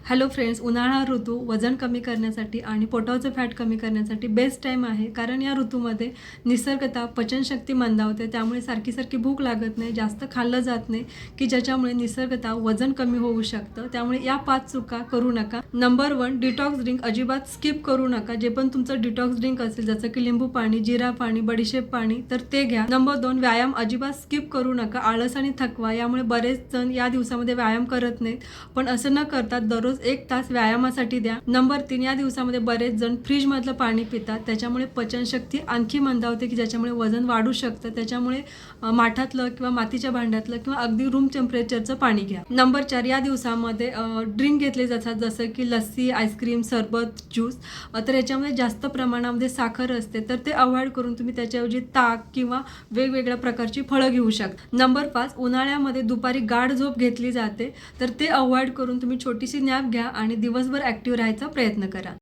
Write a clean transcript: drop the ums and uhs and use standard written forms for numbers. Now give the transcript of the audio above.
Hello friends, उन्हाळा ऋतू वजन कमी करण्यासाठी आणि पोटाचं फॅट कमी करण्यासाठी बेस्ट टाईम आहे. कारण या ऋतूमध्ये निसर्गतः पचनशक्ती मंदावते, त्यामुळे सारखी सारखी भूक लागत नाही, जास्त खाल्लं जात नाही, की ज्याच्यामुळे निसर्गतः वजन कमी होऊ शकतं. त्यामुळे या 5 चुका करू नका. नंबर 1, डिटॉक्स ड्रिंक अजिबात स्किप करू नका. जे पण तुमचं डिटॉक्स ड्रिंक असेल, जसं की लिंबू पाणी, जिरा पाणी, बडीशेप पाणी, तर ते घ्या. नंबर 2, व्यायाम अजिबात स्किप करू नका. आळस आणि थकवा यामुळे बरेच जण या दिवसामध्ये व्यायाम करत नाहीत, पण असं न करता दररोज 1 तास व्यायामासाठी द्या. नंबर 3, या दिवसामध्ये बरेच जण फ्रीजमधलं पाणी पितात, त्याच्यामुळे पचनशक्ती आणखी मंदावते, की ज्याच्यामुळे वजन वाढू शकतं. त्याच्यामुळे माठातलं किंवा मातीच्या भांड्यातलं किंवा अगदी रूम टेम्परेचरचं पाणी घ्या. नंबर 4, या दिवसामध्ये ड्रिंक घेतले जातात, जसं की लस्सी, आईस्क्रीम, सरबत, ज्यूस. तर याच्यामध्ये जास्त प्रमाणामध्ये साखर असते, तर ते अवॉइड करून तुम्ही त्याच्याऐवजी ताक किंवा वेगवेगळ्या प्रकारची फळं घेऊ शकता. नंबर 5, उन्हाळ्यामध्ये दुपारी गाढ झोप घेतली जाते, तर ते अवॉइड करून तुम्ही छोटीशी नॅप घ्या आणि दिवसभर ॲक्टिव्ह राहायचा प्रयत्न करा.